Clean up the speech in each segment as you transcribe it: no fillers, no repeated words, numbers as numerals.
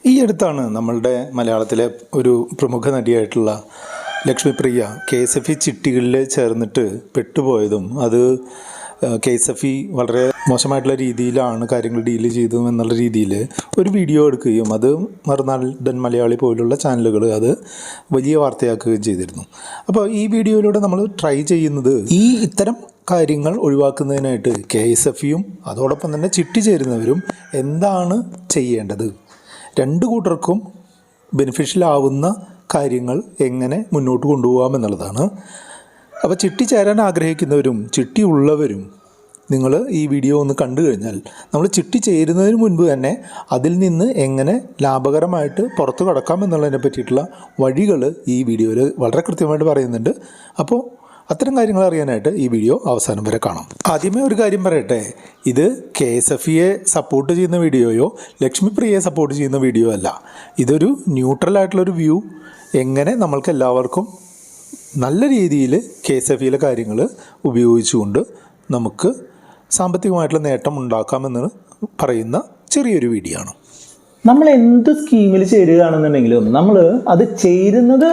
ഈ അടുത്താണ് നമ്മളുടെ മലയാളത്തിലെ ഒരു പ്രമുഖ നടിയായിട്ടുള്ള ലക്ഷ്മി പ്രിയ KSFE ചിട്ടികളിൽ ചേർന്നിട്ട് പെട്ടുപോയതും അത് KSFE വളരെ മോശമായിട്ടുള്ള രീതിയിലാണ് കാര്യങ്ങൾ ഡീൽ ചെയ്തതും എന്നുള്ള രീതിയിൽ ഒരു വീഡിയോ എടുക്കുകയും അത് മറുനാടൻ മലയാളി പോലുള്ള ചാനലുകൾ അത് വലിയ വാർത്തയാക്കുകയും ചെയ്തിരുന്നു. അപ്പോൾ ഈ വീഡിയോയിലൂടെ നമ്മൾ ട്രൈ ചെയ്യുന്നത് ഇത്തരം കാര്യങ്ങൾ ഒഴിവാക്കുന്നതിനായിട്ട് KSFEയും അതോടൊപ്പം തന്നെ ചിട്ടി ചേരുന്നവരും എന്താണ് ചെയ്യേണ്ടത്, രണ്ട് കൂട്ടർക്കും ബെനിഫിഷ്യലാവുന്ന കാര്യങ്ങൾ എങ്ങനെ മുന്നോട്ട് കൊണ്ടുപോകാമെന്നുള്ളതാണ്. അപ്പോൾ ചിട്ടി ചേരാൻ ആഗ്രഹിക്കുന്നവരും ചിട്ടി ഉള്ളവരും നിങ്ങൾ ഈ വീഡിയോ ഒന്ന് കണ്ടു കഴിഞ്ഞാൽ നമ്മൾ ചിട്ടി ചേരുന്നതിന് മുൻപ് തന്നെ അതിൽ നിന്ന് എങ്ങനെ ലാഭകരമായിട്ട് പുറത്തു കടക്കാം എന്നുള്ളതിനെ പറ്റിയിട്ടുള്ള വഴികൾ ഈ വീഡിയോയിൽ വളരെ കൃത്യമായിട്ട് പറയുന്നുണ്ട്. അപ്പോൾ അത്തരം കാര്യങ്ങൾ അറിയാനായിട്ട് ഈ വീഡിയോ അവസാനം വരെ കാണാം. ആദ്യമേ ഒരു കാര്യം പറയട്ടെ, ഇത് KSFEയെ സപ്പോർട്ട് ചെയ്യുന്ന വീഡിയോയോ ലക്ഷ്മി പ്രിയയെ സപ്പോർട്ട് ചെയ്യുന്ന വീഡിയോ അല്ല. ഇതൊരു ന്യൂട്രലായിട്ടുള്ളൊരു വ്യൂ, എങ്ങനെ നമ്മൾക്ക് എല്ലാവർക്കും നല്ല രീതിയിൽ KSFEയിലെ കാര്യങ്ങൾ ഉപയോഗിച്ചുകൊണ്ട് നമുക്ക് സാമ്പത്തികമായിട്ടുള്ള നേട്ടം ഉണ്ടാക്കാമെന്ന് പറയുന്ന ചെറിയൊരു വീഡിയോ ആണ്. നമ്മൾ എന്ത് സ്കീമിൽ ചേരുകയാണെന്നുണ്ടെങ്കിലും നമ്മൾ അത് ചേരുന്നത്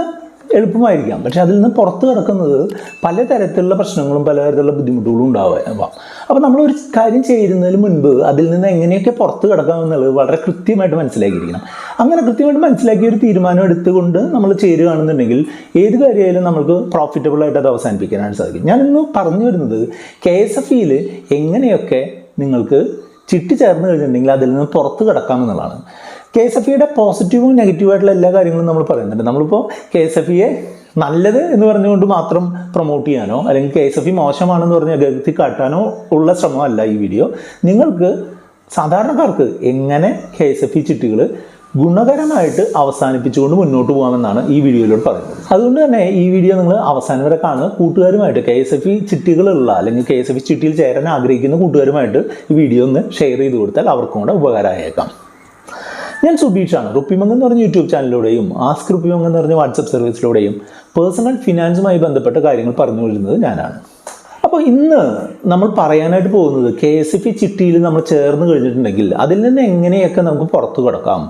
എളുപ്പമായിരിക്കാം, പക്ഷെ അതിൽ നിന്ന് പുറത്ത് കിടക്കുന്നത് പലതരത്തിലുള്ള പ്രശ്നങ്ങളും പലതരത്തിലുള്ള ബുദ്ധിമുട്ടുകളും ഉണ്ടാവാം. അപ്പോൾ നമ്മളൊരു കാര്യം ചേരുന്നതിന് മുൻപ് അതിൽ നിന്ന് എങ്ങനെയൊക്കെ പുറത്ത് കിടക്കാമെന്നുള്ളത് വളരെ കൃത്യമായിട്ട് മനസ്സിലാക്കിയിരിക്കണം. അങ്ങനെ കൃത്യമായിട്ട് മനസ്സിലാക്കിയ ഒരു തീരുമാനം എടുത്തുകൊണ്ട് നമ്മൾ ചേരുകയാണെന്നുണ്ടെങ്കിൽ ഏത് കാര്യമായാലും നമുക്ക് പ്രോഫിറ്റബിളായിട്ട് അത് അവസാനിപ്പിക്കാനാണ് സാധിക്കും. ഞാനിന്ന് പറഞ്ഞു വരുന്നത് KSFEയിൽ എങ്ങനെയൊക്കെ നിങ്ങൾക്ക് ചിട്ടി ചേർന്ന് കഴിഞ്ഞിട്ടുണ്ടെങ്കിൽ അതിൽ നിന്ന് പുറത്ത് കിടക്കാമെന്നുള്ളതാണ്. KSFEയുടെ പോസിറ്റീവും നെഗറ്റീവായിട്ടുള്ള എല്ലാ കാര്യങ്ങളും നമ്മൾ പറയുന്നുണ്ട്. നമ്മളിപ്പോൾ KSFEയെ നല്ലത് എന്ന് പറഞ്ഞുകൊണ്ട് മാത്രം പ്രൊമോട്ട് ചെയ്യാനോ അല്ലെങ്കിൽ KSFE മോശമാണെന്ന് പറഞ്ഞ് അകത്തി കാട്ടാനോ ഉള്ള ശ്രമമല്ല ഈ വീഡിയോ. നിങ്ങൾക്ക് സാധാരണക്കാർക്ക് എങ്ങനെ KSFE ചിട്ടികൾ ഗുണകരമായിട്ട് അവസാനിപ്പിച്ചുകൊണ്ട് മുന്നോട്ട് പോകാമെന്നാണ് ഈ വീഡിയോയിലൂടെ പറയുന്നത്. അതുകൊണ്ട് തന്നെ ഈ വീഡിയോ നിങ്ങൾ അവസാനം വരെ കാണുക. കൂട്ടുകാരുമായിട്ട് KSFE ചിട്ടികളുള്ള അല്ലെങ്കിൽ KSFE ചിട്ടിയിൽ ചേരാൻ ആഗ്രഹിക്കുന്ന കൂട്ടുകാരുമായിട്ട് ഈ വീഡിയോ ഒന്ന് ഷെയർ ചെയ്ത് കൊടുത്താൽ അവർക്കും കൂടെ ഉപകാരമായേക്കാം. ഞാൻ സുബീഷാണ്. റുപ്പിമംഗ് എന്ന് പറഞ്ഞ യൂട്യൂബ് ചാനലിലൂടെയും ആസ്ക് റുപ്പിമംഗ് എന്ന് പറഞ്ഞ വാട്സപ്പ് സർവീസിലൂടെയും പേഴ്സണൽ ഫിനാൻസുമായി ബന്ധപ്പെട്ട കാര്യങ്ങൾ പറഞ്ഞു വരുന്നത് ഞാനാണ്. അപ്പോൾ ഇന്ന് നമ്മൾ പറയാനായിട്ട് പോകുന്നത് KSFE ചിട്ടിയിൽ നമ്മൾ ചേർന്ന് കഴിഞ്ഞിട്ടുണ്ടെങ്കിൽ അതിൽ നിന്ന് എങ്ങനെയൊക്കെ നമുക്ക് പുറത്തു കിടക്കാം,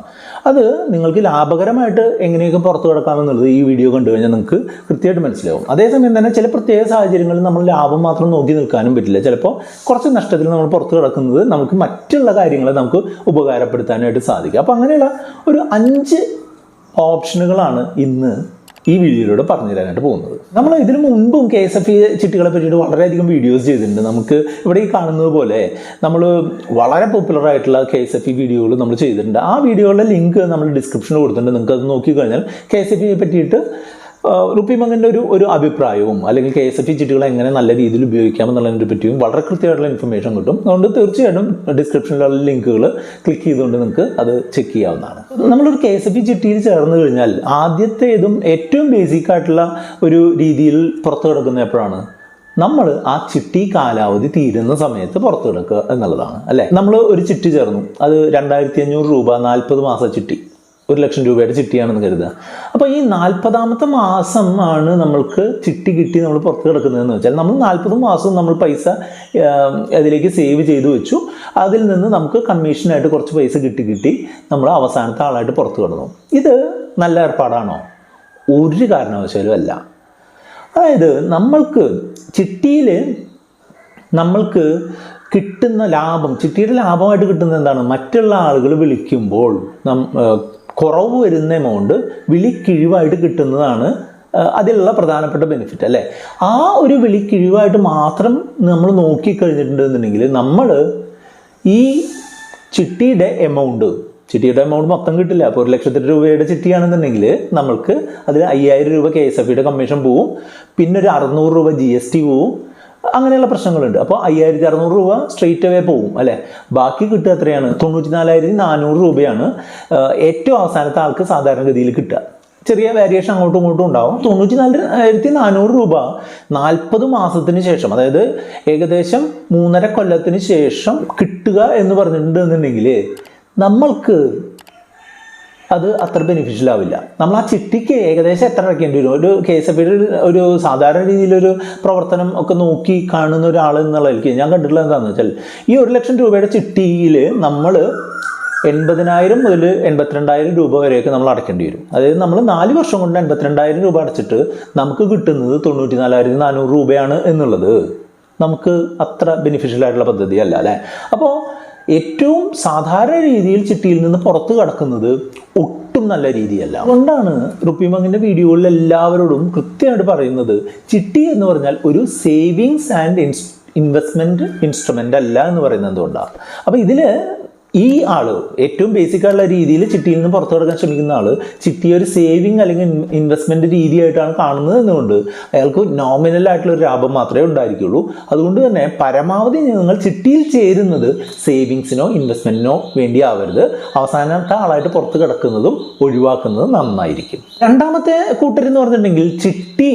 അത് നിങ്ങൾക്ക് ലാഭകരമായിട്ട് എങ്ങനെയൊക്കെ പുറത്തു കിടക്കാമെന്നുള്ളത് ഈ വീഡിയോ കണ്ടു കഴിഞ്ഞാൽ നിങ്ങൾക്ക് കൃത്യമായിട്ട് മനസ്സിലാവും. അതേസമയം തന്നെ ചില പ്രത്യേക സാഹചര്യങ്ങളിൽ നമ്മൾ ലാഭം മാത്രം നോക്കി നിൽക്കാനും പറ്റില്ല. ചിലപ്പോൾ കുറച്ച് നഷ്ടത്തിൽ നമ്മൾ പുറത്തു കിടക്കുന്നത് നമുക്ക് മറ്റുള്ള കാര്യങ്ങളെ നമുക്ക് ഉപകാരപ്പെടുത്താനായിട്ട് സാധിക്കും. അപ്പോൾ അങ്ങനെയുള്ള ഒരു 5 ഓപ്ഷനുകളാണ് ഇന്ന് ഈ വീഡിയോയിലൂടെ പറഞ്ഞു തരാനായിട്ട് പോകുന്നത്. നമ്മൾ ഇതിനു മുൻപും KSFE ചിട്ടികളെ പറ്റിയിട്ട് വളരെയധികം വീഡിയോസ് ചെയ്തിട്ടുണ്ട്. നമുക്ക് ഇവിടെ ഈ കാണുന്നത് പോലെ നമ്മൾ വളരെ പോപ്പുലർ ആയിട്ടുള്ള KSFE വീഡിയോകൾ നമ്മൾ ചെയ്തിട്ടുണ്ട്. ആ വീഡിയോകളുടെ ലിങ്ക് നമ്മൾ ഡിസ്ക്രിപ്ഷനിൽ കൊടുത്തിട്ടുണ്ട്. നിങ്ങൾക്ക് അത് നോക്കിക്കഴിഞ്ഞാൽ KSFEയെ പറ്റിയിട്ട് റുപ്പിമംഗിൻ്റെ ഒരു അഭിപ്രായവും അല്ലെങ്കിൽ KSFE ചിട്ടികൾ എങ്ങനെ നല്ല രീതിയിൽ ഉപയോഗിക്കാമെന്നുള്ളതിനെ പറ്റിയും വളരെ കൃത്യമായിട്ടുള്ള ഇൻഫർമേഷൻ കിട്ടും. അതുകൊണ്ട് തീർച്ചയായിട്ടും ഡിസ്ക്രിപ്ഷനിലുള്ള ലിങ്കുകൾ ക്ലിക്ക് ചെയ്തുകൊണ്ട് നിങ്ങൾക്ക് അത് ചെക്ക് ചെയ്യാവുന്നതാണ്. നമ്മളൊരു KSFE ചിട്ടിയിൽ ചേർന്ന് കഴിഞ്ഞാൽ ആദ്യത്തേതും ഏറ്റവും ബേസിക് ആയിട്ടുള്ള ഒരു രീതിയിൽ പുറത്തു കിടക്കുന്ന എപ്പോഴാണ്? നമ്മൾ ആ ചിട്ടി കാലാവധി തീരുന്ന സമയത്ത് പുറത്തു കിടക്കുക എന്നുള്ളതാണ്, അല്ലേ? നമ്മൾ ഒരു ചിട്ടി ചേർന്നു, അത് 2500 രൂപ 40 മാസ ചിട്ടി, 1 ലക്ഷം രൂപയുടെ ചിട്ടിയാണെന്ന് കരുതുക. അപ്പോൾ ഈ 40ാമത്തെ മാസം ആണ് നമ്മൾക്ക് ചിട്ടി കിട്ടി നമ്മൾ പുറത്ത് കിടക്കുന്നതെന്ന് വെച്ചാൽ നമ്മൾ 40 മാസവും നമ്മൾ പൈസ അതിലേക്ക് സേവ് ചെയ്ത് വെച്ചു. അതിൽ നിന്ന് നമുക്ക് കമ്മീഷനായിട്ട് കുറച്ച് പൈസ കിട്ടി നമ്മൾ അവസാനത്തെ ആളായിട്ട് പുറത്ത് കിടന്നു. ഇത് നല്ല ഏർപ്പാടാണോ? ഒരു കാരണവശാലും അല്ല. അതായത് നമ്മൾക്ക് ചിട്ടിയിൽ നമ്മൾക്ക് കിട്ടുന്ന ലാഭം, ചിട്ടിയുടെ ലാഭമായിട്ട് കിട്ടുന്നത് എന്താണ്? മറ്റുള്ള ആളുകൾ വിളിക്കുമ്പോൾ കുറവ് വരുന്ന എമൗണ്ട് വിളിക്കിഴിവായിട്ട് കിട്ടുന്നതാണ് അതിലുള്ള പ്രധാനപ്പെട്ട ബെനിഫിറ്റ്, അല്ലേ? ആ ഒരു വിളിക്കിഴിവായിട്ട് മാത്രം നമ്മൾ നോക്കിക്കഴിഞ്ഞിട്ടുണ്ടെന്നുണ്ടെങ്കിൽ നമ്മൾ ഈ ചിട്ടിയുടെ എമൗണ്ട് മൊത്തം കിട്ടില്ല. അപ്പോൾ 1 ലക്ഷത്തി രൂപയുടെ ചിട്ടിയാണെന്നുണ്ടെങ്കിൽ നമ്മൾക്ക് അതിൽ 5000 രൂപ KSFEയുടെ കമ്മീഷൻ പോവും, പിന്നെ ഒരു 600 രൂപ GST പോവും, അങ്ങനെയുള്ള പ്രശ്നങ്ങളുണ്ട്. അപ്പോൾ 5600 രൂപ സ്ട്രെയിറ്റ് അവേ പോവും, അല്ലേ? ബാക്കി കിട്ടുക എത്രയാണ്? 94400 രൂപയാണ് ഏറ്റവും അവസാനത്തെ ആൾക്ക് സാധാരണഗതിയിൽ കിട്ടുക. ചെറിയ വേരിയേഷൻ അങ്ങോട്ടും ഇങ്ങോട്ടും ഉണ്ടാവും. 94400 രൂപ 40 മാസത്തിന് ശേഷം, അതായത് ഏകദേശം 3.5 കൊല്ലത്തിന് ശേഷം കിട്ടുക എന്ന് പറഞ്ഞിട്ടുണ്ടെന്നുണ്ടെങ്കിൽ നമ്മൾക്ക് അത് അത്ര ബെനിഫിഷ്യൽ ആവില്ല. നമ്മൾ ആ ചിട്ടിക്ക് ഏകദേശം എത്ര അടയ്ക്കേണ്ടി വരും? ഒരു KSFEയുടെ ഒരു സാധാരണ രീതിയിലൊരു പ്രവർത്തനം ഒക്കെ നോക്കി കാണുന്ന ഒരാൾ എന്നുള്ളതിലേക്ക് ഞാൻ കണ്ടിട്ടുള്ളത് എന്താണെന്ന് വെച്ചാൽ, ഈ 1 ലക്ഷം രൂപയുടെ ചിട്ടിയിൽ നമ്മൾ 80,000 മുതൽ 82,000 രൂപ വരെയൊക്കെ നമ്മൾ അടയ്ക്കേണ്ടി വരും. അതായത് നമ്മൾ 4 വർഷം കൊണ്ട് 82,000 രൂപ അടച്ചിട്ട് നമുക്ക് കിട്ടുന്നത് 94,400 രൂപയാണ് എന്നുള്ളത് നമുക്ക് അത്ര ബെനിഫിഷ്യൽ ആയിട്ടുള്ള പദ്ധതിയല്ല അല്ലേ. അപ്പോൾ ഏറ്റവും സാധാരണ രീതിയിൽ ചിട്ടിയിൽ നിന്ന് പുറത്ത് കടക്കുന്നത് ഒട്ടും നല്ല രീതിയല്ല. അതുകൊണ്ടാണ് റുപ്പി മങ്ങിൻ്റെ വീഡിയോകളിൽ എല്ലാവരോടും കൃത്യമായിട്ട് പറയുന്നത് ചിട്ടി എന്ന് പറഞ്ഞാൽ ഒരു സേവിങ്സ് ആൻഡ് ഇൻവെസ്റ്റ്മെൻറ്റ് ഇൻസ്ട്രുമെൻ്റ് അല്ല എന്ന് പറയുന്നത് എന്തുകൊണ്ടാണ്. അപ്പോൾ ഇതിൽ ഈ ആള് ഏറ്റവും ബേസിക് ആയിട്ടുള്ള രീതിയിൽ ചിട്ടിയിൽ നിന്ന് പുറത്തു കടക്കാൻ ശ്രമിക്കുന്ന ആള് ചിട്ടിയെ ഒരു സേവിങ് അല്ലെങ്കിൽ ഇൻവെസ്റ്റ്മെന്റ് രീതിയായിട്ടാണ് കാണുന്നത് എന്നുകൊണ്ട് അയാൾക്ക് നോമിനൽ ആയിട്ടുള്ള ഒരു ലാഭം മാത്രമേ ഉണ്ടായിരിക്കുള്ളൂ. അതുകൊണ്ട് തന്നെ പരമാവധി നിങ്ങൾ ചിട്ടിയിൽ ചേരുന്നത് സേവിങ്സിനോ ഇൻവെസ്റ്റ്മെന്റിനോ വേണ്ടി ആവരുത്. അവസാനത്തെ ആളായിട്ട് പുറത്ത് കിടക്കുന്നതും ഒഴിവാക്കുന്നതും നന്നായിരിക്കും. രണ്ടാമത്തെ കൂട്ടരെന്ന് പറഞ്ഞിട്ടുണ്ടെങ്കിൽ ചിട്ടി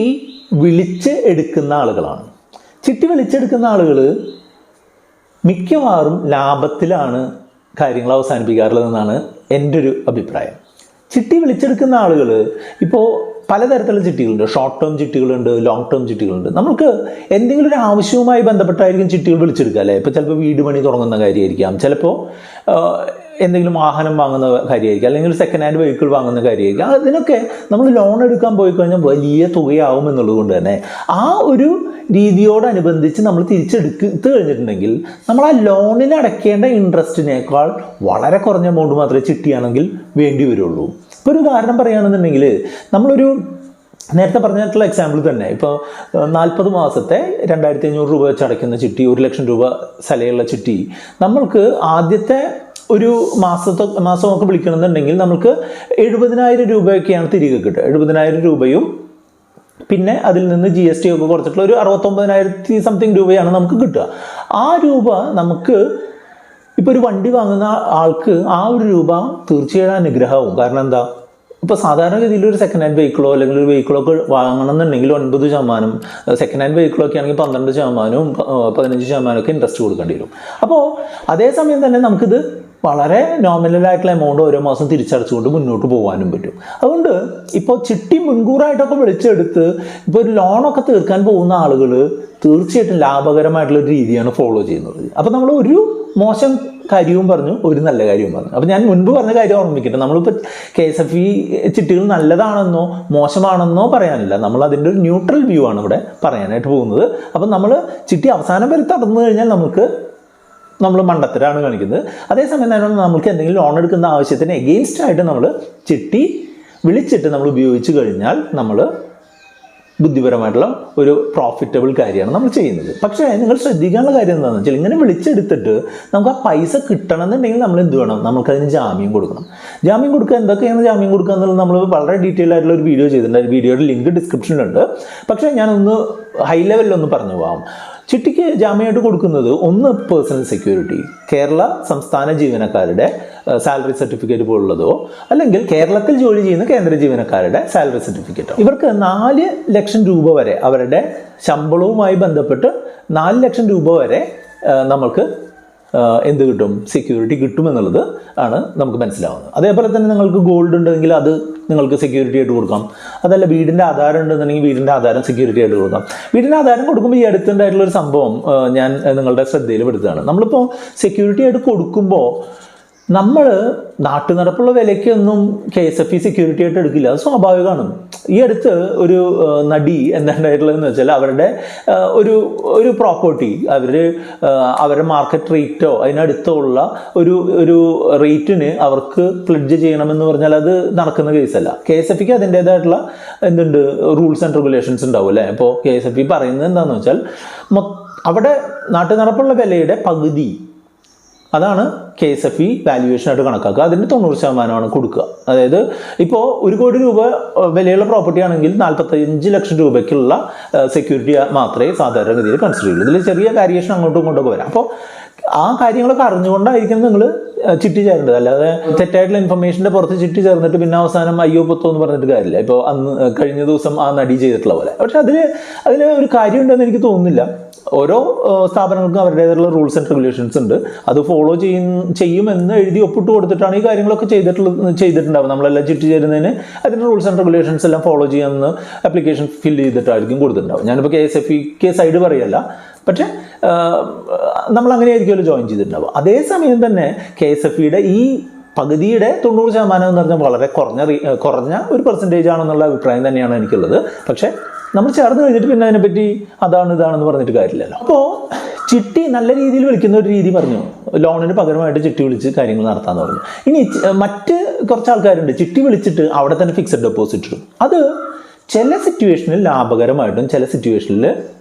വിളിച്ച് എടുക്കുന്ന ആളുകളാണ്. ചിട്ടി വിളിച്ചെടുക്കുന്ന ആളുകൾ മിക്കവാറും ലാഭത്തിലാണ് കാര്യങ്ങൾ അവസാനിപ്പിക്കാറുള്ളതെന്നാണ് എൻ്റെ ഒരു അഭിപ്രായം. ചിട്ടി വിളിച്ചെടുക്കുന്ന ആളുകൾ ഇപ്പോൾ പലതരത്തിലുള്ള ചിട്ടികളുണ്ട്. ഷോർട്ട് ടേം ചിട്ടികളുണ്ട്, ലോങ് ടേം ചിട്ടികളുണ്ട്. നമുക്ക് എന്തെങ്കിലും ഒരു ആവശ്യവുമായി ബന്ധപ്പെട്ടായിരിക്കും ചിട്ടികൾ വിളിച്ചെടുക്കുക അല്ലേ. ഇപ്പോൾ ചിലപ്പോൾ വീട് പണി തുടങ്ങുന്ന കാര്യമായിരിക്കാം, ചിലപ്പോൾ എന്തെങ്കിലും വാഹനം വാങ്ങുന്ന കാര്യമായിരിക്കും, അല്ലെങ്കിൽ സെക്കൻഡ് ഹാൻഡ് വെഹിക്കിൾ വാങ്ങുന്ന കാര്യമായിരിക്കും. അതിനൊക്കെ നമ്മൾ ലോൺ എടുക്കാൻ പോയി കഴിഞ്ഞാൽ വലിയ തുകയാവും എന്നുള്ളത് കൊണ്ട് തന്നെ ആ ഒരു രീതിയോടനുബന്ധിച്ച് നമ്മൾ തിരിച്ചെടുത്ത് കഴിഞ്ഞിട്ടുണ്ടെങ്കിൽ നമ്മൾ ആ ലോണിന് അടയ്ക്കേണ്ട ഇൻട്രസ്റ്റിനേക്കാൾ വളരെ കുറഞ്ഞ എമൗണ്ട് മാത്രമേ ചിട്ടിയാണെങ്കിൽ വേണ്ടി വരുള്ളൂ. ഇപ്പോൾ ഒരു ഉദാഹരണം പറയുകയാണെന്നുണ്ടെങ്കിൽ നമ്മളൊരു നേരത്തെ പറഞ്ഞിട്ടുള്ള എക്സാമ്പിൾ തന്നെ ഇപ്പോൾ 40 മാസത്തെ 2,500 രൂപ വെച്ച് അടയ്ക്കുന്ന ചിട്ടി, 1,00,000 രൂപ സലയുള്ള ചിട്ടി നമ്മൾക്ക് ആദ്യത്തെ ഒരു മാസമൊക്കെ വിളിക്കണമെന്നുണ്ടെങ്കിൽ നമുക്ക് 70,000 രൂപയൊക്കെയാണ് തിരികെ കിട്ടുക. 70,000 രൂപയും പിന്നെ അതിൽ നിന്ന് GST ഒക്കെ കുറച്ചിട്ടുള്ള ഒരു 69,000 സംതിങ് രൂപയാണ് നമുക്ക് കിട്ടുക. ആ രൂപ നമുക്ക് ഇപ്പോൾ ഒരു വണ്ടി വാങ്ങുന്ന ആൾക്ക് ആ ഒരു രൂപ തീർച്ചയായും അനുഗ്രഹമാവും. കാരണം എന്താ, ഇപ്പോൾ സാധാരണഗതിയിൽ ഒരു സെക്കൻഡ് ഹാൻഡ് വെഹിക്കിളോ അല്ലെങ്കിൽ ഒരു വെഹിക്കിളോ ഒക്കെ വാങ്ങണമെന്നുണ്ടെങ്കിൽ 9%, സെക്കൻഡ് ഹാൻഡ് വെഹിക്കിളൊക്കെ ആണെങ്കിൽ 12%, 15% ഒക്കെ ഇൻട്രസ്റ്റ് കൊടുക്കേണ്ടി വരും. അപ്പോൾ അതേസമയം തന്നെ നമുക്കിത് വളരെ നോമിനലായിട്ടുള്ള എമൗണ്ട് ഓരോ മാസം തിരിച്ചടച്ചുകൊണ്ട് മുന്നോട്ട് പോകാനും പറ്റും. അതുകൊണ്ട് ഇപ്പോൾ ചിട്ടി മുൻകൂറായിട്ടൊക്കെ വിളിച്ചെടുത്ത് ഇപ്പോൾ ഒരു ലോണൊക്കെ തീർക്കാൻ പോകുന്ന ആളുകൾ തീർച്ചയായിട്ടും ലാഭകരമായിട്ടുള്ള ഒരു രീതിയാണ് ഫോളോ ചെയ്യുന്നത്. അപ്പോൾ നമ്മൾ ഒരു മോശം കാര്യവും പറഞ്ഞു, ഒരു നല്ല കാര്യവും പറഞ്ഞു. അപ്പോൾ ഞാൻ മുൻപ് പറഞ്ഞ കാര്യം ഓർമ്മിക്കട്ടെ, നമ്മളിപ്പോൾ KSFE ചിട്ടികൾ നല്ലതാണെന്നോ മോശമാണെന്നോ പറയാനില്ല. നമ്മൾ അതിൻ്റെ ഒരു ന്യൂട്രൽ വ്യൂ ആണ് ഇവിടെ പറയാനായിട്ട് പോകുന്നത്. അപ്പം നമ്മൾ ചിട്ടി അവസാനം വരെ തടന്നു കഴിഞ്ഞാൽ നമ്മൾ മണ്ടത്തരാണ് കാണിക്കുന്നത്. അതേസമയം തന്നെ നമുക്ക് എന്തെങ്കിലും ലോൺ എടുക്കുന്ന ആവശ്യത്തിന് എഗെയിൻസ്റ്റ് ആയിട്ട് നമ്മൾ ചിട്ടി വിളിച്ചിട്ട് നമ്മൾ ഉപയോഗിച്ച് കഴിഞ്ഞാൽ നമ്മൾ ബുദ്ധിപരമായിട്ടുള്ള ഒരു പ്രോഫിറ്റബിൾ കാര്യമാണ് നമ്മൾ ചെയ്യുന്നത്. പക്ഷേ നിങ്ങൾ ശ്രദ്ധിക്കാനുള്ള കാര്യം എന്താണെന്ന് വെച്ചാൽ ഇങ്ങനെ വിളിച്ചെടുത്തിട്ട് നമുക്ക് ആ പൈസ കിട്ടണമെന്നുണ്ടെങ്കിൽ നമ്മൾ എന്ത് വേണം, നമുക്കതിന് ജാമ്യം കൊടുക്കണം. ജാമ്യം കൊടുക്കുക, എന്തൊക്കെയാണ് ജാമ്യം കൊടുക്കുക എന്നുള്ളത് നമ്മൾ വളരെ ഡീറ്റെയിൽ ആയിട്ടുള്ള ഒരു വീഡിയോ ചെയ്തിട്ടുണ്ട്. വീഡിയോയുടെ ലിങ്ക് ഡിസ്ക്രിപ്ഷനിലുണ്ട്. പക്ഷേ ഞാനൊന്ന് ഹൈ ലെവലിലൊന്ന് പറഞ്ഞു പോകാം. ചിട്ടിക്ക് ജാമ്യമായിട്ട് കൊടുക്കുന്നത് ഒന്ന് പേഴ്സണൽ സെക്യൂരിറ്റി, കേരള സംസ്ഥാന ജീവനക്കാരുടെ സാലറി സർട്ടിഫിക്കറ്റ് പോലുള്ളതോ അല്ലെങ്കിൽ കേരളത്തിൽ ജോലി ചെയ്യുന്ന കേന്ദ്ര ജീവനക്കാരുടെ സാലറി സർട്ടിഫിക്കറ്റോ. ഇവർക്ക് 4 ലക്ഷം രൂപ വരെ അവരുടെ ശമ്പളവുമായി ബന്ധപ്പെട്ട് 4 ലക്ഷം രൂപ വരെ നമുക്ക് എന്ത് കിട്ടും, സെക്യൂരിറ്റി കിട്ടുമെന്നുള്ളത് ആണ് നമുക്ക് മനസ്സിലാവുന്നത്. അതേപോലെ തന്നെ നിങ്ങൾക്ക് ഗോൾഡ് ഉണ്ടെങ്കിൽ അത് നിങ്ങൾക്ക് സെക്യൂരിറ്റി ആയിട്ട് കൊടുക്കാം. അതല്ല വീടിൻ്റെ ആധാരം ഉണ്ടെന്നുണ്ടെങ്കിൽ വീടിൻ്റെ ആധാരം സെക്യൂരിറ്റി ആയിട്ട് കൊടുക്കാം. വീടിൻ്റെ ആധാരം കൊടുക്കുമ്പോൾ ഈ അടുത്തുണ്ടായിട്ടുള്ള ഒരു സംഭവം ഞാൻ നിങ്ങളുടെ ശ്രദ്ധയിൽ പെടുത്തുകയാണ്. നമ്മളിപ്പോൾ സെക്യൂരിറ്റി ആയിട്ട് കൊടുക്കുമ്പോൾ നമ്മൾ നാട്ടുനടപ്പുള്ള വിലയ്ക്കൊന്നും KSFE സെക്യൂരിറ്റി ആയിട്ട് എടുക്കില്ല. അത് സ്വാഭാവികമാണ്. ഈ അടുത്ത് ഒരു നടി എന്തായിട്ടുള്ളതെന്ന് വെച്ചാൽ അവരുടെ ഒരു പ്രോപ്പർട്ടി അവരുടെ മാർക്കറ്റ് റേറ്റോ അതിനടുത്തുള്ള ഒരു റേറ്റിന് അവർക്ക് പ്ലെഡ്ജ് ചെയ്യണമെന്ന് പറഞ്ഞാൽ അത് നടക്കുന്ന കേസല്ല. KSFEക്ക് അതിൻ്റേതായിട്ടുള്ള എന്തുണ്ട്, റൂൾസ് ആൻഡ് റെഗുലേഷൻസ് ഉണ്ടാവും അല്ലേ. ഇപ്പോൾ KSFE പറയുന്നത് എന്താണെന്ന് വെച്ചാൽ അവിടെ നാട്ടുനടപ്പുള്ള വിലയുടെ പകുതി അതാണ് KSFE വാല്യുവേഷനായിട്ട് കണക്കാക്കുക. അതിൻ്റെ 90% കൊടുക്കുക. അതായത് ഇപ്പോൾ 1 കോടി രൂപ വിലയുള്ള പ്രോപ്പർട്ടി ആണെങ്കിൽ 45 ലക്ഷം രൂപയ്ക്കുള്ള സെക്യൂരിറ്റി മാത്രമേ സാധാരണഗതിയിൽ കൺസിഡർ ചെയ്യുള്ളൂ. ഇതിൽ ചെറിയ വേരിയേഷൻ അങ്ങോട്ടും ഇങ്ങോട്ടൊക്കെ വരാം. അപ്പോൾ ആ കാര്യങ്ങളൊക്കെ അറിഞ്ഞുകൊണ്ടായിരിക്കും നിങ്ങൾ ചിട്ടി ചേരേണ്ടത്. അല്ലാതെ തെറ്റായിട്ടുള്ള ഇൻഫർമേഷൻ്റെ പുറത്ത് ചിട്ടി ചേർന്നിട്ട് പിന്നെ അവസാനം അയ്യോ പൊത്തോ എന്ന് പറഞ്ഞിട്ട് കാര്യമില്ല. ഇപ്പോൾ കഴിഞ്ഞ ദിവസം ആ നടി ചെയ്തിട്ടുള്ള പോലെ. പക്ഷെ അതിന് ഒരു കാര്യമുണ്ടെന്ന് എനിക്ക് തോന്നുന്നില്ല. ഓരോ സ്ഥാപനങ്ങൾക്കും അവരുടേതായിട്ടുള്ള റൂൾസ് ആൻഡ് റെഗുലേഷൻസ് ഉണ്ട്. അത് ഫോളോ ചെയ്യുമെന്ന് എഴുതി ഒപ്പിട്ട് കൊടുത്തിട്ടാണ് ഈ കാര്യങ്ങളൊക്കെ ചെയ്തിട്ടുണ്ടാവും. നമ്മളെല്ലാം ചിട്ടി ചേരുന്നതിന് അതിൻ്റെ റൂൾസ് ആൻഡ് റെഗുലേഷൻസ് എല്ലാം ഫോളോ ചെയ്യാമെന്ന് ആപ്ലിക്കേഷൻ ഫില്ല് ചെയ്തിട്ടായിരിക്കും കൊടുത്തിട്ടുണ്ടാവും. ഞാനിപ്പോൾ KSFEക്ക് സൈഡ് പറയല്ല, പക്ഷേ നമ്മൾ അങ്ങനെ ആയിരിക്കുമല്ലോ ജോയിൻ ചെയ്തിട്ടുണ്ടാവുക. അതേസമയം തന്നെ KSFEയുടെ ഈ പകുതിയുടെ 90% എന്ന് പറഞ്ഞാൽ വളരെ കുറഞ്ഞ ഒരു പെർസെൻറ്റേജ് ആണെന്നുള്ള അഭിപ്രായം തന്നെയാണ് എനിക്കുള്ളത്. പക്ഷേ നമ്മൾ ചേർന്ന് കഴിഞ്ഞിട്ട് പിന്നെ അതിനെപ്പറ്റി ഇതാണെന്ന് പറഞ്ഞിട്ട് കാര്യമില്ലല്ലോ. അപ്പോൾ ചിട്ടി നല്ല രീതിയിൽ വിളിക്കുന്ന ഒരു രീതി പറഞ്ഞു, ലോണിന് പകരമായിട്ട് ചിട്ടി വിളിച്ച് കാര്യങ്ങൾ നടത്താമെന്ന് പറഞ്ഞു. ഇനി മറ്റ് കുറച്ച് ആൾക്കാരുണ്ട് ചിട്ടി വിളിച്ചിട്ട് അവിടെ തന്നെ ഫിക്സഡ് ഡെപ്പോസിറ്റ് ഇടും. അത് ചില സിറ്റുവേഷനിൽ ലാഭകരമായിട്ടും ചില സിറ്റുവേഷനിൽ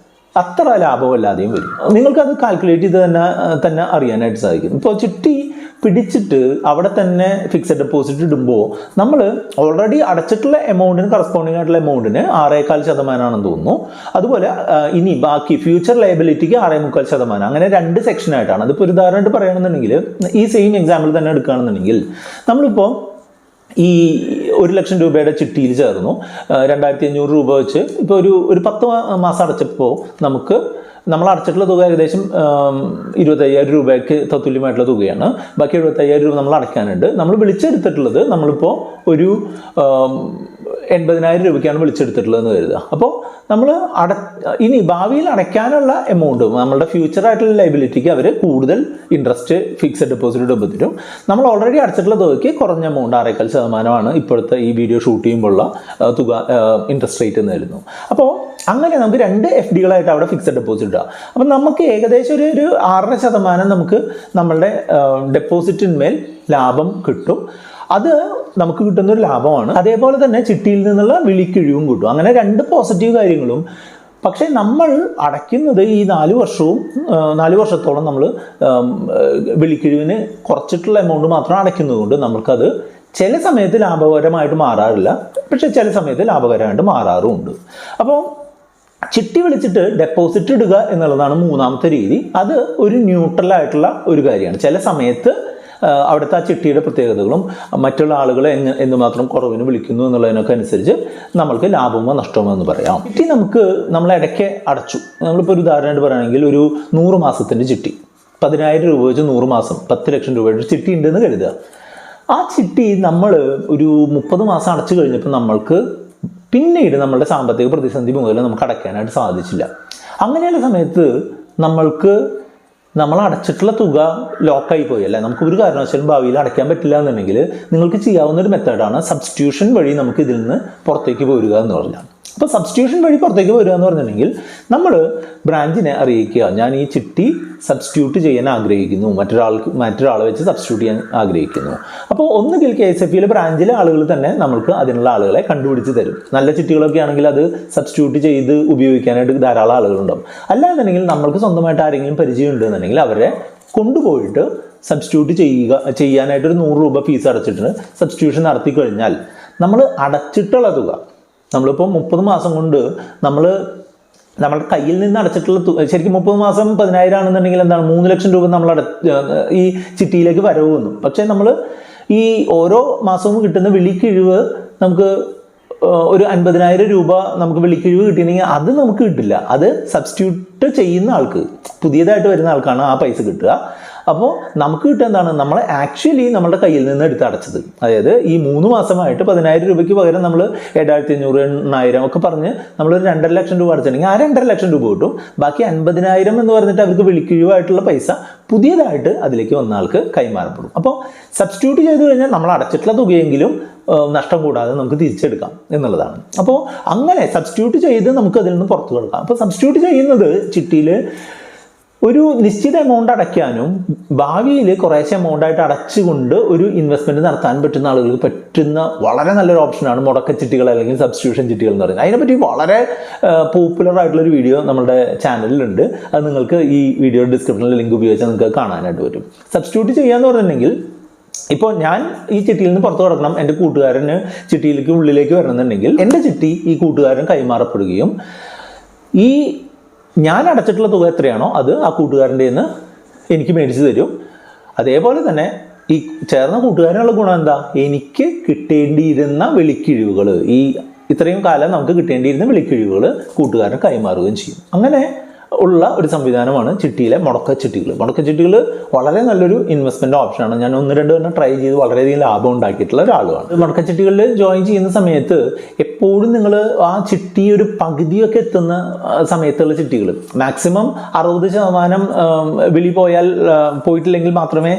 അത്ര ലാഭമല്ലാതെയും വരും. നിങ്ങൾക്കത് കാൽക്കുലേറ്റ് ചെയ്ത് തന്നെ അറിയാനായിട്ട് സാധിക്കും. ഇപ്പോൾ ചിട്ടി പിടിച്ചിട്ട് അവിടെ തന്നെ ഫിക്സഡ് ഡെപ്പോസിറ്റ് ഇടുമ്പോൾ നമ്മൾ ഓൾറെഡി അടച്ചിട്ടുള്ള എമൗണ്ടിന് കറസ്പോണ്ടിങ് ആയിട്ടുള്ള എമൗണ്ടിന് 6.25% തോന്നുന്നു. അതുപോലെ ഇനി ബാക്കി ഫ്യൂച്ചർ ലയബിലിറ്റിക്ക് 6.25%. അങ്ങനെ 2 സെക്ഷനായിട്ടാണ്. അതിപ്പോൾ ഒരു ഉദാഹരണമായിട്ട് പറയുകയാണെന്നുണ്ടെങ്കിൽ ഈ സെയിം എക്സാമ്പിൾ തന്നെ എടുക്കുകയാണെന്നുണ്ടെങ്കിൽ നമ്മളിപ്പോൾ ഈ 1 ലക്ഷം രൂപയുടെ ചിട്ടിയിൽ ചേർന്നു, 2500 രൂപ വെച്ച് ഇപ്പോൾ ഒരു 10 മാസം അടച്ചപ്പോൾ നമ്മൾ അടച്ചിട്ടുള്ള തുക ഏകദേശം 25,000 രൂപയ്ക്ക് തത്തുല്യമായിട്ടുള്ള തുകയാണ്. ബാക്കി 75,000 രൂപ നമ്മൾ അടയ്ക്കാനുണ്ട്. നമ്മൾ വിളിച്ചെടുത്തിട്ടുള്ളത് നമ്മളിപ്പോൾ ഒരു 80,000 രൂപയ്ക്കാണ് വിളിച്ചെടുത്തിട്ടുള്ളതെന്ന് കരുതുക. അപ്പോൾ നമ്മൾ ഇനി ഭാവിയിൽ അടയ്ക്കാനുള്ള എമൗണ്ട് നമ്മളുടെ ഫ്യൂച്ചറായിട്ടുള്ള ലൈബിലിറ്റിക്ക് അവർ കൂടുതൽ ഇൻട്രസ്റ്റ് ഫിക്സഡ് ഡെപ്പോസിറ്റ് ഇടുമ്പോഴത്തേക്കും നമ്മൾ ഓൾറെഡി അടച്ചിട്ടുള്ള തുകയ്ക്ക് കുറഞ്ഞ എമൗണ്ട് 6.25% ഇപ്പോഴത്തെ ഈ വീഡിയോ ഷൂട്ട് ചെയ്യുമ്പോഴുള്ള തുക ഇൻട്രസ്റ്റ് റേറ്റ് എന്ന് വരുന്നു. അപ്പോൾ അങ്ങനെ നമുക്ക് 2 FDകളായിട്ട് അവിടെ ഫിക്സഡ് ഡെപ്പോസിറ്റ് ഇടുക. അപ്പം നമുക്ക് ഏകദേശം ഒരു 6% നമുക്ക് നമ്മളുടെ ഡെപ്പോസിറ്റിന്മേൽ ലാഭം കിട്ടും. അത് നമുക്ക് കിട്ടുന്ന ഒരു ലാഭമാണ്. അതേപോലെ തന്നെ ചിട്ടിയിൽ നിന്നുള്ള വിളിക്കിഴിവും കിട്ടും. അങ്ങനെ 2 പോസിറ്റീവ് കാര്യങ്ങളും. പക്ഷേ നമ്മൾ അടയ്ക്കുന്നത് ഈ 4 വർഷത്തോളം നമ്മൾ വിളിക്കിഴിവിന് കുറച്ചിട്ടുള്ള എമൗണ്ട് മാത്രം അടയ്ക്കുന്നതുകൊണ്ട് നമുക്കത് ചില സമയത്ത് ലാഭകരമായിട്ട് മാറാറില്ല, പക്ഷേ ചില സമയത്ത് ലാഭകരമായിട്ട് മാറാറുമുണ്ട്. അപ്പോൾ ചിട്ടി വിളിച്ചിട്ട് ഡെപ്പോസിറ്റ് ഇടുക എന്നുള്ളതാണ് 3ാമത്തെ രീതി. അത് ഒരു ന്യൂട്രലായിട്ടുള്ള ഒരു കാര്യമാണ്. ചില സമയത്ത് അവിടുത്തെ ആ ചിട്ടിയുടെ പ്രത്യേകതകളും മറ്റുള്ള ആളുകളെ എന്തുമാത്രം കുറവിന് വിളിക്കുന്നു എന്നുള്ളതിനൊക്കെ അനുസരിച്ച് നമ്മൾക്ക് ലാഭമോ നഷ്ടമോ എന്ന് പറയാം. ചിട്ടി നമ്മൾ ഇടയ്ക്ക് അടച്ചു. നമ്മളിപ്പോൾ ഒരു ഉദാഹരണമായിട്ട് പറയുകയാണെങ്കിൽ ഒരു 100 മാസത്തിൻ്റെ ചിട്ടി 10,000 രൂപ വെച്ച് 100 മാസം 10 ലക്ഷം രൂപയുടെ ചിട്ടി ഉണ്ടെന്ന് കരുതുക. ആ ചിട്ടി നമ്മൾ ഒരു 30 മാസം അടച്ചു കഴിഞ്ഞപ്പോൾ നമ്മൾക്ക് പിന്നീട് നമ്മളുടെ സാമ്പത്തിക പ്രതിസന്ധി മൂലം നമുക്ക് അടയ്ക്കാനായിട്ട് സാധിച്ചില്ല. അങ്ങനെയുള്ള സമയത്ത് നമ്മൾ അടച്ചിട്ടുള്ള തുക ലോക്കായി പോയി, അല്ലേ, നമുക്ക് ഒരു കാരണവശാലും ഭാവിയിൽ അടയ്ക്കാൻ പറ്റില്ല എന്നുണ്ടെങ്കിൽ നിങ്ങൾക്ക് ചെയ്യാവുന്ന ഒരു മെത്തേഡാണ് സബ്സ്റ്റിറ്റ്യൂഷൻ വഴി നമുക്ക് ഇതിൽ നിന്ന് പുറത്തേക്ക് പോരുക എന്ന് പറഞ്ഞാൽ. അപ്പോൾ സബ്സ്റ്റിറ്റ്യൂഷൻ വഴി പുറത്തേക്ക് വരിക എന്ന് പറഞ്ഞിട്ടുണ്ടെങ്കിൽ നമ്മൾ ബ്രാഞ്ചിനെ അറിയിക്കുക, ഞാൻ ഈ ചിട്ടി സബ്സ്റ്റിറ്റ്യൂട്ട് ചെയ്യാൻ ആഗ്രഹിക്കുന്നു, മറ്റൊരാളെ വെച്ച് സബ്സ്റ്റിറ്റ്യൂട്ട് ചെയ്യാൻ ആഗ്രഹിക്കുന്നു. അപ്പോൾ ഒന്നുകിൽ KSFEയിലെ ബ്രാഞ്ചിലെ ആളുകൾ തന്നെ നമ്മൾക്ക് അതിനുള്ള ആളുകളെ കണ്ടുപിടിച്ച് തരും. നല്ല ചിട്ടികളൊക്കെ ആണെങ്കിൽ അത് സബ്സ്റ്റിറ്റ്യൂട്ട് ചെയ്ത് ഉപയോഗിക്കാനായിട്ട് ധാരാളം ആളുകളുണ്ടാവും. അല്ലാന്നുണ്ടെങ്കിൽ നമ്മൾക്ക് സ്വന്തമായിട്ട് ആരെങ്കിലും പരിചയം ഉണ്ടെന്നുണ്ടെങ്കിൽ അവരെ കൊണ്ടുപോയിട്ട് സബ്സ്റ്റിറ്റ്യൂട്ട് ചെയ്യാനായിട്ട് ഒരു 100 രൂപ ഫീസ് അടച്ചിട്ട് സബ്സ്റ്റിറ്റ്യൂഷൻ നടത്തി കഴിഞ്ഞാൽ നമ്മൾ അടച്ചിട്ടുള്ള തുക നമ്മളിപ്പോൾ 30 മാസം കൊണ്ട് നമ്മുടെ കയ്യിൽ നിന്ന് അടച്ചിട്ടുള്ള ശരിക്കും 30 മാസം 10,000 ആണെന്നുണ്ടെങ്കിൽ എന്താണ് 3 ലക്ഷം രൂപ നമ്മൾ ഈ ചിട്ടിയിലേക്ക് വരവ് വന്നു. പക്ഷേ നമ്മൾ ഈ ഓരോ മാസവും കിട്ടുന്ന വിളിക്കിഴിവ് നമുക്ക് ഒരു 50,000 രൂപ നമുക്ക് വിളിക്കിഴിവ് കിട്ടിയിട്ടുണ്ടെങ്കിൽ അത് നമുക്ക് കിട്ടില്ല. അത് സബ്സ്റ്റിറ്റ്യൂട്ട് ചെയ്യുന്ന ആൾക്ക്, പുതിയതായിട്ട് വരുന്ന ആൾക്കാണ് ആ പൈസ കിട്ടുക. അപ്പോൾ നമുക്ക് കിട്ടുക എന്താണ്, നമ്മൾ ആക്ച്വലി നമ്മുടെ കയ്യിൽ നിന്ന് എടുത്ത് അടച്ചത്. അതായത് ഈ 3 മാസമായിട്ട് 10,000 രൂപയ്ക്ക് പകരം നമ്മൾ 7,500, 8,000 ഒക്കെ പറഞ്ഞ് നമ്മളൊരു 2.5 ലക്ഷം രൂപ അടച്ചിട്ടുണ്ടെങ്കിൽ ആ 2.5 ലക്ഷം രൂപ കിട്ടും. ബാക്കി 50,000 എന്ന് പറഞ്ഞിട്ട് അവർക്ക് വിളിക്കിഴിവായിട്ടുള്ള പൈസ പുതിയതായിട്ട് അതിലേക്ക് വന്ന ആൾക്ക് കൈമാറപ്പെടും. അപ്പോൾ സബ്സ്റ്റിറ്റ്യൂട്ട് ചെയ്ത് കഴിഞ്ഞാൽ നമ്മൾ അടച്ചിട്ടുള്ള തുകയെങ്കിലും നഷ്ടം കൂടാതെ നമുക്ക് തിരിച്ചെടുക്കാം എന്നുള്ളതാണ്. അപ്പോൾ അങ്ങനെ സബ്സ്റ്റിറ്റ്യൂട്ട് ചെയ്ത് നമുക്ക് അതിൽ നിന്ന് പുറത്തു കൊടുക്കാം. അപ്പോൾ സബ്സ്റ്റിറ്റ്യൂട്ട് ചെയ്യുന്നത് ചിട്ടിയിൽ ഒരു നിശ്ചിത എമൗണ്ട് അടയ്ക്കാനും ഭാവിയിൽ കുറേശ്ശെ എമൗണ്ടായിട്ട് അടച്ചുകൊണ്ട് ഒരു ഇൻവെസ്റ്റ്മെൻറ്റ് നടത്താൻ പറ്റുന്ന ആളുകൾക്ക് പറ്റുന്ന വളരെ നല്ലൊരു ഓപ്ഷനാണ് മുടക്കച്ചിട്ടികൾ അല്ലെങ്കിൽ സബ്സ്റ്റിറ്റ്യൂഷൻ ചിട്ടികൾ എന്ന് പറയുന്നത്. അതിനെപ്പറ്റി വളരെ പോപ്പുലർ ആയിട്ടുള്ളൊരു വീഡിയോ നമ്മുടെ ചാനലിലുണ്ട്. അത് നിങ്ങൾക്ക് ഈ വീഡിയോ ഡിസ്ക്രിപ്ഷനിൽ ലിങ്ക് ഉപയോഗിച്ചാൽ നിങ്ങൾക്ക് കാണാനായിട്ട് പറ്റും. സബ്സ്റ്റിറ്റ്യൂട്ട് ചെയ്യാന്ന് പറഞ്ഞിട്ടുണ്ടെങ്കിൽ ഇപ്പോൾ ഞാൻ ഈ ചിട്ടിയിൽ നിന്ന് പുറത്തു കിടക്കണം, എൻ്റെ കൂട്ടുകാരന് ചിട്ടിയിലേക്ക് ഉള്ളിലേക്ക് വരണമെന്നുണ്ടെങ്കിൽ എൻ്റെ ചിട്ടി ഈ കൂട്ടുകാരൻ കൈമാറപ്പെടുകയും ഈ ഞാൻ അടച്ചിട്ടുള്ള തുക എത്രയാണോ അത് ആ കൂട്ടുകാരൻ്റെ നിന്ന് എനിക്ക് മേടിച്ച് തരും. അതേപോലെ തന്നെ ഈ ചേർന്ന കൂട്ടുകാരനുള്ള ഗുണം എന്താ, എനിക്ക് കിട്ടേണ്ടിയിരുന്ന വിളിക്കിഴിവുകൾ, ഇത്രയും കാലം നമുക്ക് കിട്ടേണ്ടിയിരുന്ന വിളിക്കിഴിവുകൾ കൂട്ടുകാരൻ കൈമാറുകയും ചെയ്യും. അങ്ങനെ ഉള്ള ഒരു സംവിധാനമാണ് ചിട്ടിയിലെ മുടക്കച്ചിട്ടികൾ. മുടക്കച്ചിട്ടികൾ വളരെ നല്ലൊരു ഇൻവെസ്റ്റ്മെൻറ്റ് ഓപ്ഷനാണ്. ഞാൻ 1-2 തവണ ട്രൈ ചെയ്ത് വളരെയധികം ലാഭം ഉണ്ടാക്കിയിട്ടുള്ള ഒരാളുമാണ്. മുടക്കച്ചിട്ടികളിൽ ജോയിൻ ചെയ്യുന്ന സമയത്ത് എപ്പോഴും നിങ്ങൾ ആ ചിട്ടി ഒരു പകുതിയൊക്കെ എത്തുന്ന സമയത്തുള്ള ചിട്ടികൾ, മാക്സിമം 60% വിളി പോയിട്ടില്ലെങ്കിൽ മാത്രമേ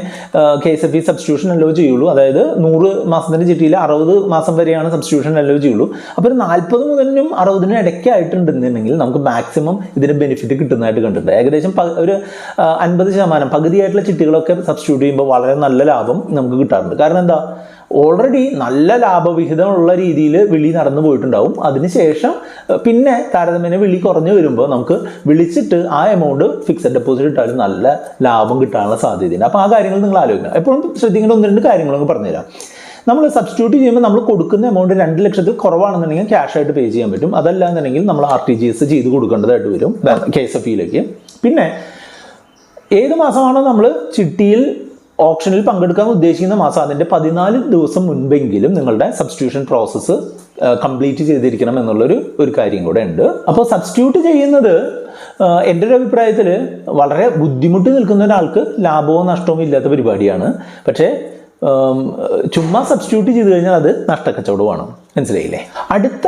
KSFE സബ്സ്റ്റിറ്റ്യൂഷൻ അലോ ചെയ്യുള്ളൂ. അതായത് 100 മാസത്തിൻ്റെ ചിട്ടിയിൽ 60 മാസം വരെയാണ് സബ്സ്റ്റിറ്റ്യൂഷൻ അലോ ചെയ്യുള്ളൂ. അപ്പോൾ ഒരു 40 മുതലിനും 60-നും ഇടയ്ക്കായിട്ടുണ്ടെന്നുണ്ടെങ്കിൽ നമുക്ക് മാക്സിമം ഇതിന് ബെനിഫിറ്റ് കിട്ടുന്നതായിട്ട് കണ്ടിട്ടുണ്ട്. ഏകദേശം ഒരു 50% പകുതിയായിട്ടുള്ള ചിട്ടികളൊക്കെ സബ്സ്റ്റിറ്റ്യൂട്ട് ചെയ്യുമ്പോൾ വളരെ നല്ല ലാഭം നമുക്ക് കിട്ടാറുണ്ട്. കാരണം എന്താ, ഓൾറെഡി നല്ല ലാഭവിഹിതമുള്ള രീതിയിൽ വിളി നടന്നു പോയിട്ടുണ്ടാവും. അതിനുശേഷം പിന്നെ താരതമ്യേന വിളി കുറഞ്ഞു വരുമ്പോൾ നമുക്ക് വിളിച്ചിട്ട് ആ എമൗണ്ട് ഫിക്സഡ് ഡെപ്പോസിറ്റ് ഇട്ടാലും നല്ല ലാഭം കിട്ടാനുള്ള സാധ്യതയുണ്ട്. അപ്പോൾ ആ കാര്യങ്ങൾ നിങ്ങൾ ആലോചിക്കണം. എപ്പോഴും ശ്രദ്ധിക്കേണ്ട 1-2 കാര്യങ്ങളൊക്കെ പറഞ്ഞുതരാം. നമ്മൾ സബ്സ്റ്റിറ്റ്യൂട്ട് ചെയ്യുമ്പോൾ നമ്മൾ കൊടുക്കുന്ന എമൗണ്ട് 2 ലക്ഷത്തിൽ കുറവാണെന്നുണ്ടെങ്കിൽ ക്യാഷ് ആയിട്ട് പേ ചെയ്യാൻ പറ്റും. അതല്ല എന്നുണ്ടെങ്കിൽ നമ്മൾ RTGS ചെയ്ത് കൊടുക്കേണ്ടതായിട്ട് വരും KSFEയിലേക്ക്. പിന്നെ ഏത് മാസമാണോ നമ്മൾ ചിട്ടിയിൽ ഓപ്ഷനിൽ പങ്കെടുക്കാൻ ഉദ്ദേശിക്കുന്ന മാസം അതിൻ്റെ 14 ദിവസം മുൻപെങ്കിലും നിങ്ങളുടെ സബ്സ്റ്റിറ്റ്യൂഷൻ പ്രോസസ്സ് കംപ്ലീറ്റ് ചെയ്തിരിക്കണം എന്നുള്ളൊരു കാര്യം കൂടെ ഉണ്ട്. അപ്പോൾ സബ്സ്റ്റിറ്റ്യൂട്ട് ചെയ്യുന്നത് എൻ്റെ ഒരു അഭിപ്രായത്തിൽ വളരെ ബുദ്ധിമുട്ടി നിൽക്കുന്ന ഒരാൾക്ക് ലാഭവും നഷ്ടവും ഇല്ലാത്ത പരിപാടിയാണ്. പക്ഷേ ചുമ്മാ സബ്സ്റ്റിറ്റ്യൂട്ട് ചെയ്ത് കഴിഞ്ഞാൽ അത് നഷ്ടക്കച്ചവടമാണ്. മനസ്സിലായില്ലേ? അടുത്ത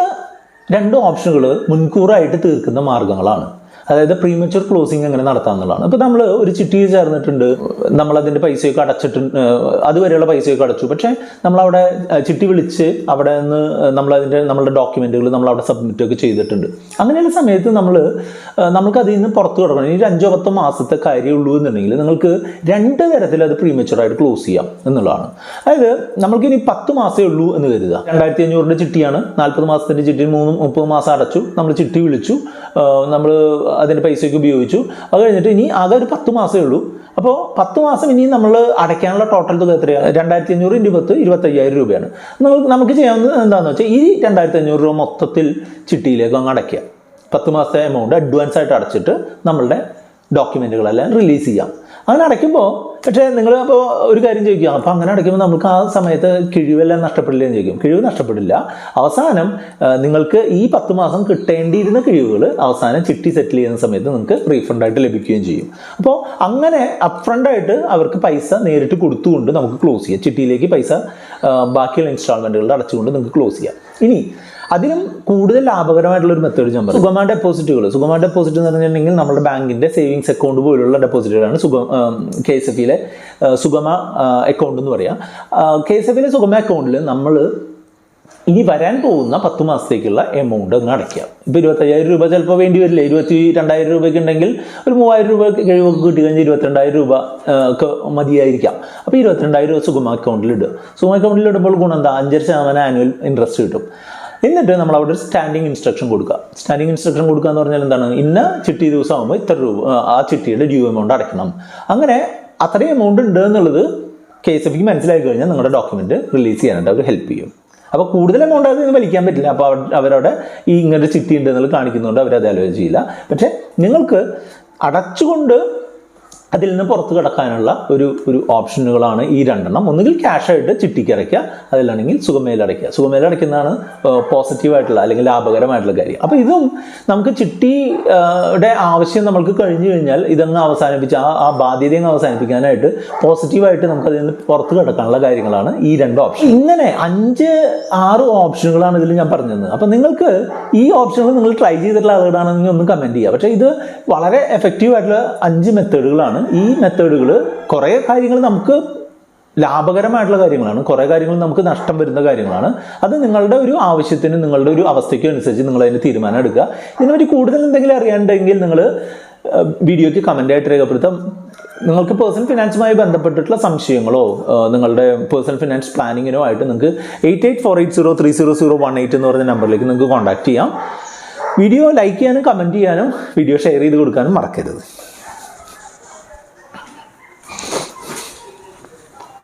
2 ഓപ്ഷനുകൾ മുൻകൂറായിട്ട് തീർക്കുന്ന മാർഗങ്ങളാണ്. അതായത് പ്രീമച്വർ ക്ലോസിങ് എങ്ങനെ നടത്താമെന്നുള്ളതാണ്. ഇപ്പോൾ നമ്മൾ ഒരു ചിട്ടിയിൽ ചേർന്നിട്ടുണ്ട്, നമ്മളതിൻ്റെ പൈസയൊക്കെ അടച്ചിട്ടുണ്ട്, അതുവരെയുള്ള പൈസയൊക്കെ അടച്ചു. പക്ഷേ നമ്മളവിടെ ചിട്ടി വിളിച്ച് അവിടെ നിന്ന് നമ്മളുടെ ഡോക്യുമെൻറ്റുകൾ നമ്മളവിടെ സബ്മിറ്റ് ഒക്കെ ചെയ്തിട്ടുണ്ട്. അങ്ങനെയുള്ള സമയത്ത് നമുക്ക് അതിൽ നിന്ന് പുറത്ത് കിടക്കണം. ഇനി 5-10 മാസത്തെ കാര്യമുള്ളൂ എന്നുണ്ടെങ്കിൽ നിങ്ങൾക്ക് 2 തരത്തിൽ അത് പ്രീമച്വറായിട്ട് ക്ലോസ് ചെയ്യാം എന്നുള്ളതാണ്. അതായത് നമ്മൾക്കിനി 10 മാസമേ ഉള്ളൂ എന്ന് കരുതുക. 2500-ന്റെ ചിട്ടിയാണ്, 40 മാസത്തിൻ്റെ ചിട്ടി 30 മാസം അടച്ചു, നമ്മൾ ചിട്ടി വിളിച്ചു, നമ്മൾ അതിൻ്റെ പൈസയ്ക്ക് ഉപയോഗിച്ചു. അത് കഴിഞ്ഞിട്ട് ഇനി ആകെ ഒരു 10 മാസമേ ഉള്ളൂ. അപ്പോൾ 10 മാസം ഇനി നമ്മൾ അടയ്ക്കാനുള്ള ടോട്ടൽ തുക എത്രയാണ്? 2500 × 10 25,000 രൂപയാണ്. നമുക്ക് ചെയ്യാവുന്നത് എന്താണെന്ന് വെച്ചാൽ ഈ 2500 രൂപ മൊത്തത്തിൽ ചിട്ടിയിലേക്ക് അങ്ങ് അടയ്ക്കുക. 10 മാസത്തെ എമൗണ്ട് അഡ്വാൻസ് ആയിട്ട് അടച്ചിട്ട് നമ്മളുടെ ഡോക്യുമെൻറ്റുകളെല്ലാം റിലീസ് ചെയ്യാം. അങ്ങനെ അടയ്ക്കുമ്പോൾ പക്ഷേ നിങ്ങൾ അപ്പോൾ ഒരു കാര്യം ചോദിക്കുക, അപ്പോൾ അങ്ങനെ അടയ്ക്കുമ്പോൾ നമുക്ക് ആ സമയത്ത് കിഴിവെല്ലാം നഷ്ടപ്പെടില്ല എന്ന് ചോദിക്കും. കിഴിവ് നഷ്ടപ്പെടില്ല. അവസാനം നിങ്ങൾക്ക് ഈ 10 മാസം കിട്ടേണ്ടിയിരുന്ന കിഴിവുകൾ അവസാനം ചിട്ടി സെറ്റിൽ ചെയ്യുന്ന സമയത്ത് നിങ്ങൾക്ക് റീഫണ്ടായിട്ട് ലഭിക്കുകയും ചെയ്യും. അപ്പോൾ അങ്ങനെ അപ്ഫ്രണ്ടായിട്ട് അവർക്ക് പൈസ നേരിട്ട് കൊടുത്തുകൊണ്ട് നമുക്ക് ക്ലോസ് ചെയ്യാം. ചിട്ടിയിലേക്ക് പൈസ ബാക്കിയുള്ള ഇൻസ്റ്റാൾമെൻറ്റുകളുടെ അടച്ചുകൊണ്ട് നിങ്ങൾക്ക് ക്ലോസ് ചെയ്യാം. ഇനി അതിനും കൂടുതൽ ലാഭകരമായിട്ടുള്ള ഒരു മെത്തേഡ് ഞാൻ പറയും, സുഗമ ഡെപ്പോസിറ്റുകൾ. സുഗമ ഡെപ്പോസിറ്റ് എന്ന് പറഞ്ഞിട്ടുണ്ടെങ്കിൽ നമ്മുടെ ബാങ്കിൻ്റെ സേവിങ്സ് അക്കൗണ്ട് പോലുള്ള ഡെപ്പോസിറ്റുകളാണ് KSFEയിലെ സുഗമ അക്കൗണ്ട് എന്ന് പറയാം. KSFEയിലെ സുഗമ അക്കൗണ്ടിൽ നമ്മൾ ഇനി വരാൻ പോകുന്ന 10 മാസത്തേക്കുള്ള എമൗണ്ട് അങ്ങ് അടയ്ക്കുക. ഇപ്പോൾ 25,000 രൂപ ചിലപ്പോൾ വേണ്ടി വരില്ല. 22,000 രൂപയ്ക്ക് ഉണ്ടെങ്കിൽ ഒരു 3,000 രൂപ കഴിവൊക്കെ കിട്ടി കഴിഞ്ഞാൽ 22,000 രൂപ ഒക്കെ മതിയായിരിക്കാം. അപ്പോൾ 22,000 രൂപ സുഗമ അക്കൗണ്ടിൽ ഇടുക. സുഗമ അക്കൗണ്ടിൽ ഇടുമ്പോൾ ഗുണം എന്താ? 5% ആനുവൽ ഇൻട്രസ്റ്റ് കിട്ടും. എന്നിട്ട് നമ്മൾ അവിടെ ഒരു സ്റ്റാൻഡിങ് ഇൻസ്ട്രക്ഷൻ കൊടുക്കുക. സ്റ്റാൻഡിങ് ഇൻസ്ട്രക്ഷൻ കൊടുക്കുക എന്ന് പറഞ്ഞാൽ എന്താണ്? ഇന്ന ചിട്ടി ദിവസം ആകുമ്പോൾ ഇത്ര രൂപ ആ ചിട്ടിയുടെ ഡ്യൂ എമൗണ്ട് അടയ്ക്കണം. അങ്ങനെ അത്രയും എമൗണ്ട് ഉണ്ട് എന്നുള്ളത് KSFEക്ക് മനസ്സിലാക്കി കഴിഞ്ഞാൽ നിങ്ങളുടെ ഡോക്യുമെൻറ്റ് റിലീസ് ചെയ്യാനായിട്ട് അവർ ഹെൽപ്പ് ചെയ്യും. അപ്പോൾ കൂടുതൽ എമൗണ്ട് അതിൽ നിന്ന് വലിക്കാൻ പറ്റില്ല. അപ്പോൾ അവരവിടെ ഈ ഇങ്ങനൊരു ചിട്ടി ഉണ്ട് എന്നുള്ളത് കാണിക്കുന്നതുകൊണ്ട് അവരത് ആലോചന ചെയ്യില്ല. പക്ഷേ നിങ്ങൾക്ക് അടച്ചുകൊണ്ട് അതിൽ നിന്ന് പുറത്ത് കിടക്കാനുള്ള ഒരു ഓപ്ഷനുകളാണ് ഈ 2 ഒന്നുകിൽ ക്യാഷായിട്ട് ചിട്ടിക്ക് അടയ്ക്കുക, അതിലാണെങ്കിൽ സുഗമയിൽ അടയ്ക്കുക. സുഗമയിൽ അടയ്ക്കുന്നതാണ് പോസിറ്റീവായിട്ടുള്ള അല്ലെങ്കിൽ ലാഭകരമായിട്ടുള്ള കാര്യം. അപ്പോൾ ഇതും നമുക്ക് ചിട്ടിയുടെ ആവശ്യം നമ്മൾക്ക് കഴിഞ്ഞു കഴിഞ്ഞാൽ ഇതങ്ങ് അവസാനിപ്പിച്ച് ആ ബാധ്യതയെ അവസാനിപ്പിക്കാനായിട്ട് പോസിറ്റീവായിട്ട് നമുക്ക് അതിൽ നിന്ന് പുറത്ത് കിടക്കാനുള്ള കാര്യങ്ങളാണ് ഈ 2 ഓപ്ഷൻ. ഇങ്ങനെ 5-6 ഓപ്ഷനുകളാണ് ഇതിൽ ഞാൻ പറഞ്ഞത്. അപ്പോൾ നിങ്ങൾക്ക് ഈ ഓപ്ഷനുകൾ നിങ്ങൾ ട്രൈ ചെയ്തിട്ടുള്ള ആളുകളാണെങ്കിൽ ഒന്ന് കമൻറ്റ് ചെയ്യുക. പക്ഷേ ഇത് വളരെ എഫക്റ്റീവായിട്ടുള്ള 5 മെത്തേഡുകളാണ്. ഈ മെത്തേഡുകൾ കുറേ കാര്യങ്ങൾ നമുക്ക് ലാഭകരമായിട്ടുള്ള കാര്യങ്ങളാണ്, കുറേ കാര്യങ്ങൾ നമുക്ക് നഷ്ടം വരുന്ന കാര്യങ്ങളാണ്. അത് നിങ്ങളുടെ ഒരു ആവശ്യത്തിന് നിങ്ങളുടെ ഒരു അവസ്ഥയ്ക്കും അനുസരിച്ച് നിങ്ങൾ അതിന് തീരുമാനം എടുക്കുക. ഇതിനെപ്പറ്റി കൂടുതൽ എന്തെങ്കിലും അറിയാനുണ്ടെങ്കിൽ നിങ്ങൾ വീഡിയോയ്ക്ക് കമൻ്റായിട്ട് രേഖപ്പെടുത്താം. നിങ്ങൾക്ക് പേഴ്സണൽ ഫിനാൻസുമായി ബന്ധപ്പെട്ടിട്ടുള്ള സംശയങ്ങളോ നിങ്ങളുടെ പേഴ്സണൽ ഫിനാൻസ് പ്ലാനിങ്ങിനോ ആയിട്ട് നിങ്ങൾക്ക് 8848030018 എന്ന് പറഞ്ഞ നമ്പറിലേക്ക് നിങ്ങൾക്ക് കോൺടാക്ട് ചെയ്യാം. വീഡിയോ ലൈക്ക് ചെയ്യാനും കമൻറ്റ് ചെയ്യാനും വീഡിയോ ഷെയർ ചെയ്ത് കൊടുക്കാനും മറക്കരുത്.